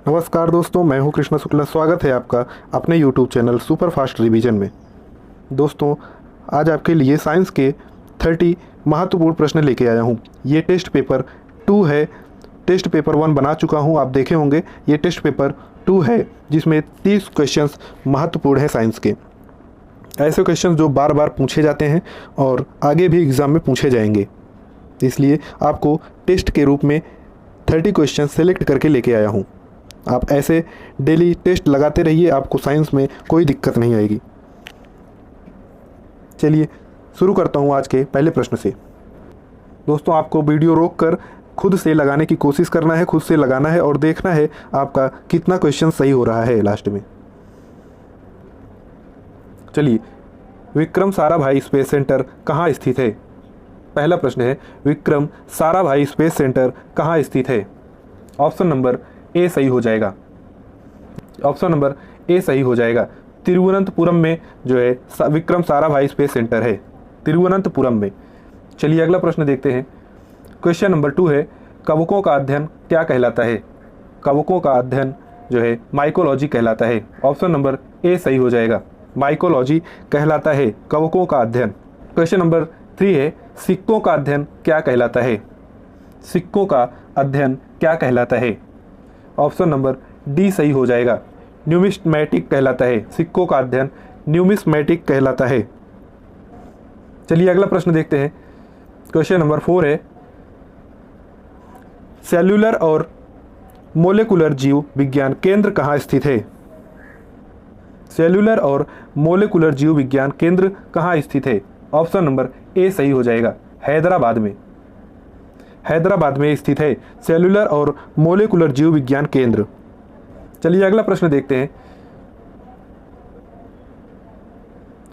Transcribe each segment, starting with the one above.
नमस्कार दोस्तों, मैं हूं कृष्ण शुक्ला। स्वागत है आपका अपने YouTube channel super fast revision में। दोस्तों, आज आपके लिए साइंस के 30 महत्वपूर्ण प्रश्न लेके आया हूं। ये टेस्ट पेपर 2 है। टेस्ट पेपर 1 बना चुका हूं, आप देखे होंगे। ये टेस्ट पेपर 2 है जिसमें 30 क्वेश्चंस महत्वपूर्ण हैं साइंस के। ऐसे क्वेश्चंस जो बार बार पूछे जाते हैं और आगे भी एग्ज़ाम में पूछे जाएंगे, इसलिए आपको टेस्ट के रूप में 30 क्वेश्चन सेलेक्ट करके लेके आया हूँ। आप ऐसे डेली टेस्ट लगाते रहिए, आपको साइंस में कोई दिक्कत नहीं आएगी। चलिए शुरू करता हूँ आज के पहले प्रश्न से। दोस्तों, आपको वीडियो रोककर खुद से लगाने की कोशिश करना है, खुद से लगाना है और देखना है आपका कितना क्वेश्चन सही हो रहा है लास्ट में। चलिए, विक्रम साराभाई स्पेस सेंटर कहाँ स्थित है? पहला प्रश्न है, विक्रम साराभाई स्पेस सेंटर कहाँ स्थित है? ऑप्शन नंबर ए सही हो जाएगा। ऑप्शन नंबर ए सही हो जाएगा। तिरुवनंतपुरम में जो है विक्रम साराभाई स्पेस सेंटर है, तिरुवनंतपुरम में। चलिए अगला प्रश्न देखते हैं। क्वेश्चन नंबर 2 है, कवकों का अध्ययन क्या कहलाता है? कवकों का अध्ययन जो है माइकोलॉजी कहलाता है। ऑप्शन नंबर ए सही हो जाएगा। माइकोलॉजी कहलाता है कवकों का अध्ययन। क्वेश्चन नंबर 3 है, सिक्कों का अध्ययन क्या कहलाता है? सिक्कों का अध्ययन क्या कहलाता है? ऑप्शन नंबर डी सही हो जाएगा। न्यूमिस्मेटिक कहलाता है। सिक्कों का अध्ययन न्यूमिस्मेटिक कहलाता है। चलिए अगला प्रश्न देखते हैं। क्वेश्चन नंबर 4 है, सेल्यूलर और मोलेकुलर जीव विज्ञान केंद्र कहाँ स्थित है? सेल्यूलर और मोलेकुलर जीव विज्ञान केंद्र कहाँ स्थित है? ऑप्शन नंबर ए सही हो जाएगा। हैदराबाद में। हैदराबाद में स्थित है सेल्यूलर और मोलेकुलर जीव विज्ञान केंद्र। चलिए अगला प्रश्न देखते हैं।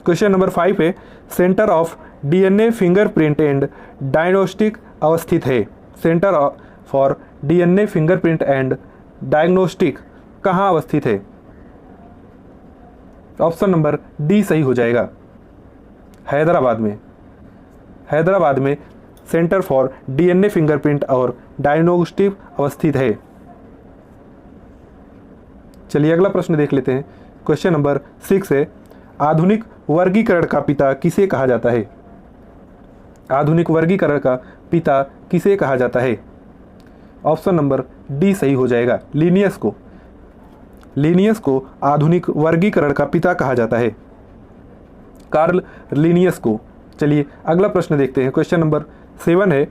क्वेश्चन नंबर 5 है, centre of DNA fingerprint and diagnostic अवस्थित है। Centre for DNA fingerprint and diagnostic कहाँ अवस्थित है? ऑप्शन नंबर डी सही हो जाएगा। हैदराबाद में। हैदराबाद में सेंटर फॉर डीएनए फिंगरप्रिंट और डायग्नोस्टिक अवस्थित है। चलिए अगला प्रश्न देख लेते हैं। क्वेश्चन नंबर 6 है, आधुनिक वर्गीकरण का पिता किसे कहा जाता है? आधुनिक वर्गीकरण का पिता किसे कहा जाता है? ऑप्शन नंबर डी सही हो जाएगा। लिनियस को। लिनियस को आधुनिक वर्गीकरण का पिता कहा जाता है, कार्ल लिनियस को। चलिए अगला प्रश्न देखते हैं। क्वेश्चन नंबर 7 है,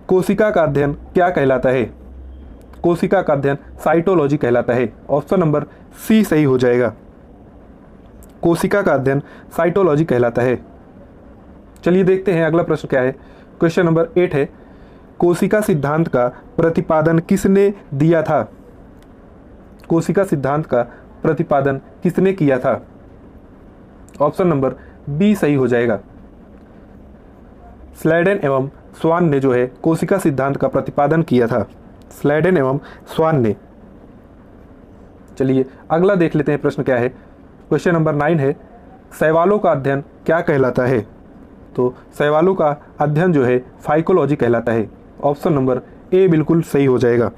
कोशिका का अध्ययन क्या कहलाता है? कोशिका का अध्ययन साइटोलॉजी कहलाता है। ऑप्शन नंबर सी सही हो जाएगा। कोशिका का अध्ययन साइटोलॉजी कहलाता है। चलिए देखते हैं अगला प्रश्न क्या है। क्वेश्चन नंबर 8 है, कोशिका सिद्धांत का प्रतिपादन किसने दिया था? कोशिका सिद्धांत का प्रतिपादन किसने किया था? ऑप्शन नंबर बी सही हो जाएगा। स्लेडन एवं स्वान ने जो है कोशिका सिद्धांत का प्रतिपादन किया था। स्लेडन एवं स्वान ने। चलिए अगला देख लेते हैं प्रश्न क्या है। क्वेश्चन नंबर 9 है, शैवालों का अध्ययन क्या कहलाता है? तो शैवालों का अध्ययन जो है फाइकोलॉजी कहलाता है। ऑप्शन नंबर ए बिल्कुल सही हो जाएगा।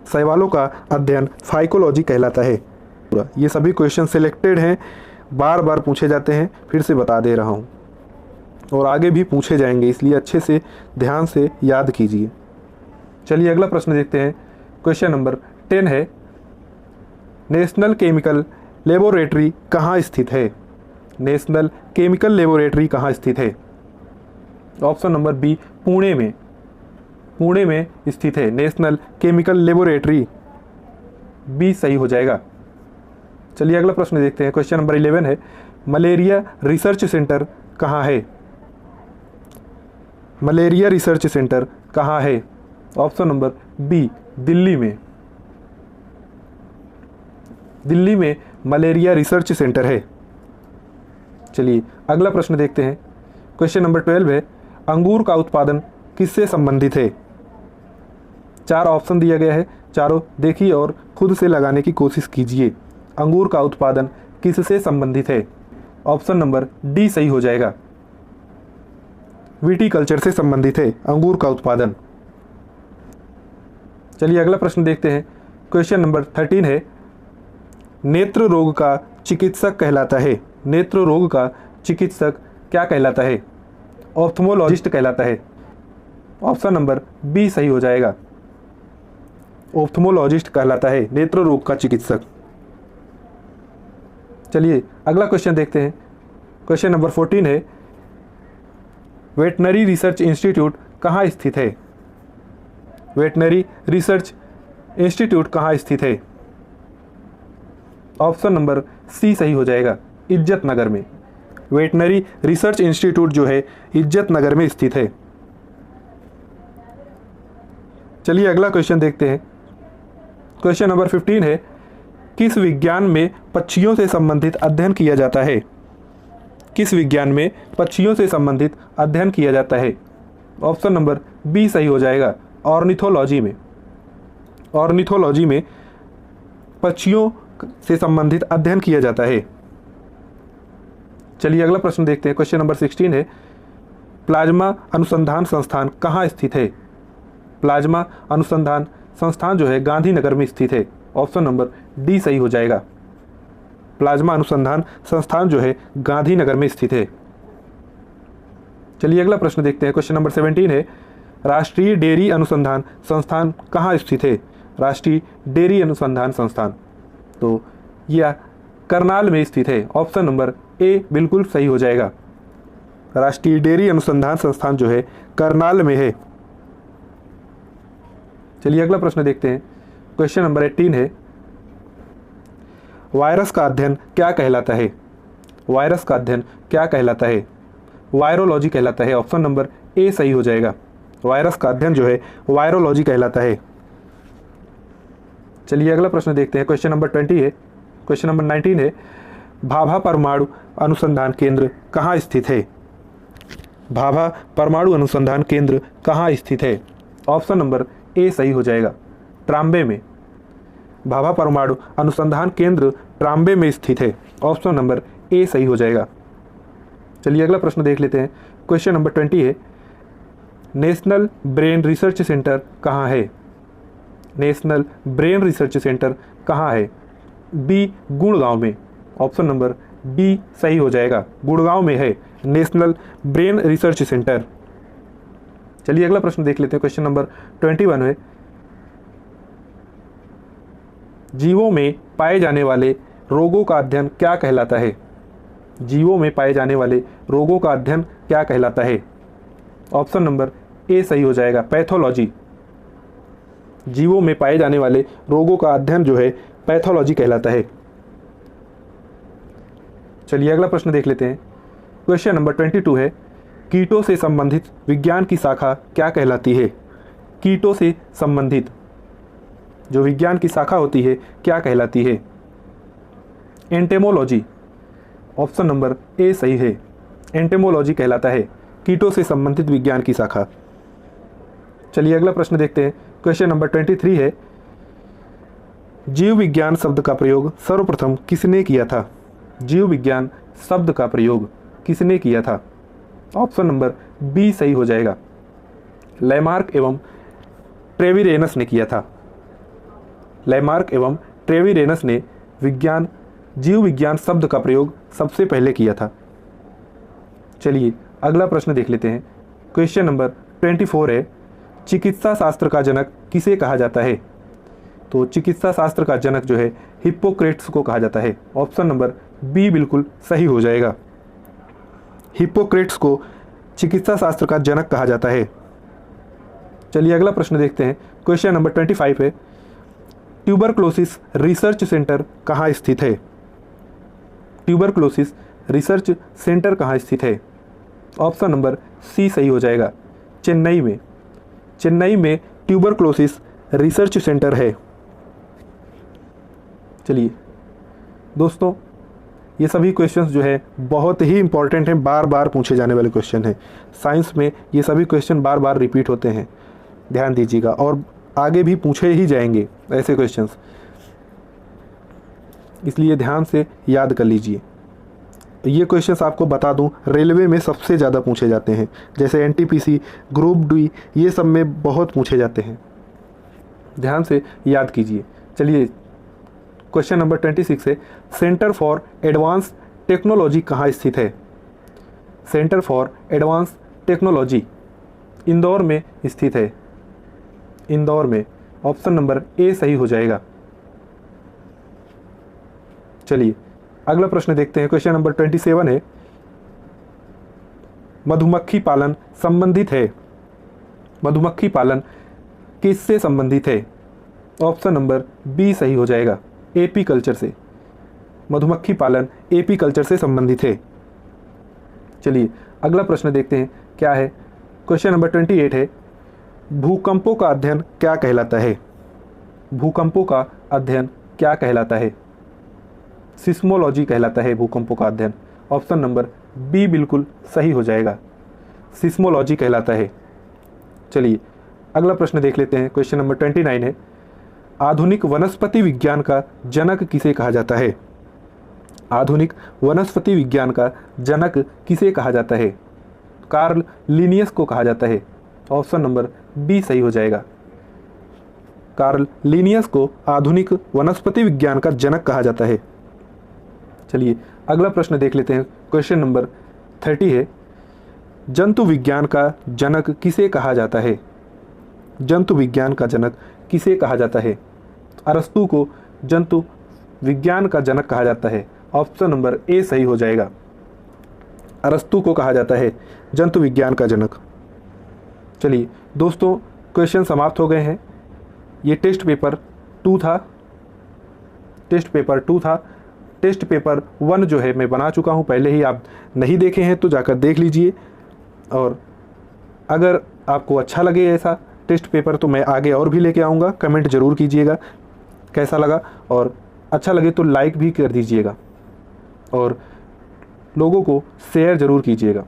शैवालों का अध्ययन फाइकोलॉजी कहलाता है। ये सभी क्वेश्चन सिलेक्टेड हैं, बार बार पूछे जाते हैं, फिर से बता दे रहा हूँ और आगे भी पूछे जाएंगे, इसलिए अच्छे से ध्यान से याद कीजिए। चलिए अगला प्रश्न देखते हैं। क्वेश्चन नंबर 10 है, नेशनल केमिकल लेबोरेटरी कहाँ स्थित है? नेशनल केमिकल लेबोरेटरी कहाँ स्थित है? ऑप्शन नंबर बी पुणे में। पुणे में स्थित है नेशनल केमिकल लेबोरेटरी। बी सही हो जाएगा। चलिए अगला प्रश्न देखते हैं। क्वेश्चन नंबर 11 है, मलेरिया रिसर्च सेंटर कहाँ है? मलेरिया रिसर्च सेंटर कहाँ है? ऑप्शन नंबर बी दिल्ली में। दिल्ली में मलेरिया रिसर्च सेंटर है। चलिए अगला प्रश्न देखते हैं। क्वेश्चन नंबर 12 है, अंगूर का उत्पादन किससे संबंधित है? 4 ऑप्शन दिया गया है, चारों देखिए और खुद से लगाने की कोशिश कीजिए। अंगूर का उत्पादन किससे संबंधित है? ऑप्शन नंबर डी सही हो जाएगा। विटीकल्चर से संबंधित है अंगूर का उत्पादन। चलिए अगला प्रश्न देखते हैं। क्वेश्चन नंबर 13 है, नेत्र रोग का चिकित्सक कहलाता है। नेत्र रोग का चिकित्सक क्या कहलाता है? ऑप्थेमोलॉजिस्ट कहलाता है। ऑप्शन नंबर बी सही हो जाएगा, ऑप्थेमोलॉजिस्ट कहलाता है नेत्र रोग का चिकित्सक। चलिए अगला क्वेश्चन देखते हैं। क्वेश्चन नंबर 14 है, वेटनरी रिसर्च इंस्टीट्यूट कहाँ स्थित है? वेटनरी रिसर्च इंस्टीट्यूट कहाँ स्थित है? ऑप्शन नंबर सी सही हो जाएगा, इज्जत नगर में। वेटनरी रिसर्च इंस्टीट्यूट जो है इज्जत नगर में स्थित है। चलिए अगला क्वेश्चन देखते हैं। क्वेश्चन नंबर 15 है, किस विज्ञान में पक्षियों से संबंधित अध्ययन किया जाता है? किस विज्ञान में पक्षियों से संबंधित अध्ययन किया जाता है? ऑप्शन नंबर बी सही हो जाएगा, ऑर्निथोलॉजी में। ऑर्निथोलॉजी में पक्षियों से संबंधित अध्ययन किया जाता है। चलिए अगला प्रश्न देखते हैं। क्वेश्चन नंबर 16 है, प्लाज्मा अनुसंधान संस्थान कहाँ स्थित है? प्लाज्मा अनुसंधान संस्थान जो है गांधीनगर में स्थित है। ऑप्शन नंबर डी सही हो जाएगा, प्लाज्मा अनुसंधान संस्थान जो है गांधीनगर में स्थित है। चलिए अगला प्रश्न देखते हैं। क्वेश्चन नंबर 17 है, राष्ट्रीय डेयरी अनुसंधान संस्थान कहाँ स्थित है? राष्ट्रीय डेयरी अनुसंधान संस्थान तो यह करनाल में स्थित है। ऑप्शन नंबर ए बिल्कुल सही हो जाएगा, राष्ट्रीय डेयरी अनुसंधान संस्थान जो है करनाल में है। चलिए अगला प्रश्न देखते हैं। क्वेश्चन नंबर 18 है, वायरस का अध्ययन क्या कहलाता है? वायरस का अध्ययन क्या कहलाता है? वायरोलॉजी कहलाता है। ऑप्शन नंबर ए सही हो जाएगा, वायरस का अध्ययन जो है वायरोलॉजी कहलाता है। चलिए अगला प्रश्न देखते हैं। क्वेश्चन नंबर 20 है। क्वेश्चन नंबर 19 है, भाभा परमाणु अनुसंधान केंद्र कहाँ स्थित है? भाभा परमाणु अनुसंधान केंद्र कहाँ स्थित है? ऑप्शन नंबर ए सही हो जाएगा, ट्राम्बे में। भाभा परमाणु अनुसंधान केंद्र ट्राम्बे में स्थित है। ऑप्शन नंबर ए सही हो जाएगा। चलिए अगला प्रश्न देख लेते हैं। क्वेश्चन नंबर 20 है, नेशनल ब्रेन रिसर्च सेंटर कहाँ है? नेशनल ब्रेन रिसर्च सेंटर कहाँ है? बी गुड़गांव में। ऑप्शन नंबर बी सही हो जाएगा, गुड़गांव में है नेशनल ब्रेन रिसर्च सेंटर। चलिए अगला प्रश्न देख लेते हैं। क्वेश्चन नंबर 21 है, जीवों में पाए जाने वाले रोगों का अध्ययन क्या कहलाता है? जीवों में पाए जाने वाले रोगों का अध्ययन क्या कहलाता है? ऑप्शन नंबर ए सही हो जाएगा, पैथोलॉजी। जीवों में पाए जाने वाले रोगों का अध्ययन जो है पैथोलॉजी कहलाता है। चलिए अगला प्रश्न देख लेते हैं। क्वेश्चन नंबर 22 है, कीटों से संबंधित विज्ञान की शाखा क्या कहलाती है? कीटों से संबंधित जो विज्ञान की शाखा होती है क्या कहलाती है? एंटेमोलॉजी। ऑप्शन नंबर ए सही है, एंटेमोलॉजी कहलाता है कीटों से संबंधित विज्ञान की शाखा। चलिए अगला प्रश्न देखते हैं। क्वेश्चन नंबर 23 है, जीव विज्ञान शब्द का प्रयोग सर्वप्रथम किसने किया था? जीव विज्ञान शब्द का प्रयोग किसने किया था? ऑप्शन नंबर बी सही हो जाएगा, लैमार्क एवं ट्रेविरेनस ने किया था। लैमार्क एवं ट्रेविरेनस ने जीव विज्ञान शब्द का प्रयोग सबसे पहले किया था। चलिए अगला प्रश्न देख लेते हैं। क्वेश्चन नंबर 24 है, चिकित्सा शास्त्र का जनक किसे कहा जाता है? तो चिकित्सा शास्त्र का जनक जो है हिप्पोक्रेट्स को कहा जाता है। ऑप्शन नंबर बी बिल्कुल सही हो जाएगा, हिप्पोक्रेट्स को चिकित्सा शास्त्र का जनक कहा जाता है। चलिए अगला प्रश्न देखते हैं। क्वेश्चन नंबर 25 है, ट्यूबरक्लोसिस रिसर्च सेंटर कहाँ स्थित है? ट्यूबरक्लोसिस रिसर्च सेंटर कहाँ स्थित है? ऑप्शन नंबर सी सही हो जाएगा, चेन्नई में। चेन्नई में ट्यूबरक्लोसिस रिसर्च सेंटर है। चलिए दोस्तों, ये सभी क्वेश्चंस जो है बहुत ही इंपॉर्टेंट हैं, बार बार पूछे जाने वाले क्वेश्चन हैं। साइंस में ये सभी क्वेश्चन बार बार रिपीट होते हैं, ध्यान दीजिएगा, और आगे भी पूछे ही जाएंगे ऐसे क्वेश्चंस, इसलिए ध्यान से याद कर लीजिए। ये क्वेश्चंस आपको बता दूं, रेलवे में सबसे ज़्यादा पूछे जाते हैं, जैसे एनटीपीसी, ग्रुप डी, ये सब में बहुत पूछे जाते हैं, ध्यान से याद कीजिए। चलिए क्वेश्चन नंबर 26 है, सेंटर फॉर एडवांस टेक्नोलॉजी कहाँ स्थित है? Centre for advance technology Indore में स्थित है। इंदौर में, ऑप्शन नंबर ए सही हो जाएगा। चलिए अगला प्रश्न देखते हैं। क्वेश्चन नंबर 27 है, मधुमक्खी पालन संबंधित है। मधुमक्खी पालन किससे संबंधित है? ऑप्शन नंबर बी सही हो जाएगा, एपी कल्चर से। मधुमक्खी पालन एपी कल्चर से संबंधित है। चलिए अगला प्रश्न देखते हैं क्या है। क्वेश्चन नंबर 28 है, भूकंपों का अध्ययन क्या कहलाता है? भूकंपों का अध्ययन क्या कहलाता है? सिस्मोलॉजी कहलाता है भूकंपों का अध्ययन। ऑप्शन नंबर बी बिल्कुल सही हो जाएगा, सिस्मोलॉजी कहलाता है। चलिए अगला प्रश्न देख लेते हैं। क्वेश्चन नंबर 29 है, आधुनिक वनस्पति विज्ञान का जनक किसे कहा जाता है? आधुनिक वनस्पति विज्ञान का जनक किसे कहा जाता है? कार्ल लिनियस को कहा जाता है। ऑप्शन नंबर बी सही हो जाएगा, कार्ल लिनियस को आधुनिक वनस्पति विज्ञान का जनक कहा जाता है। चलिए अगला प्रश्न देख लेते हैं। क्वेश्चन नंबर 30 है, जंतु विज्ञान का जनक किसे कहा जाता है? जंतु विज्ञान का जनक किसे कहा जाता है? अरस्तु को जंतु विज्ञान का जनक कहा जाता है। ऑप्शन नंबर ए सही हो जाएगा, अरस्तु को कहा जाता है जंतु विज्ञान का जनक। चलिए दोस्तों, क्वेश्चन समाप्त हो गए हैं। ये टेस्ट पेपर 2 था। टेस्ट पेपर 1 जो है मैं बना चुका हूँ पहले ही, आप नहीं देखे हैं तो जाकर देख लीजिए। और अगर आपको अच्छा लगे ऐसा टेस्ट पेपर तो मैं आगे और भी लेके आऊँगा। कमेंट ज़रूर कीजिएगा कैसा लगा, और अच्छा लगे तो लाइक भी कर दीजिएगा और लोगों को शेयर ज़रूर कीजिएगा।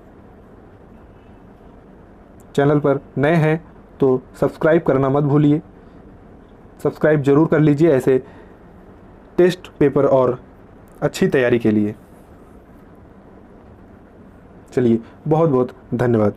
चैनल पर नए हैं तो सब्सक्राइब करना मत भूलिए, सब्सक्राइब ज़रूर कर लीजिए ऐसे टेस्ट पेपर और अच्छी तैयारी के लिए। चलिए बहुत बहुत धन्यवाद।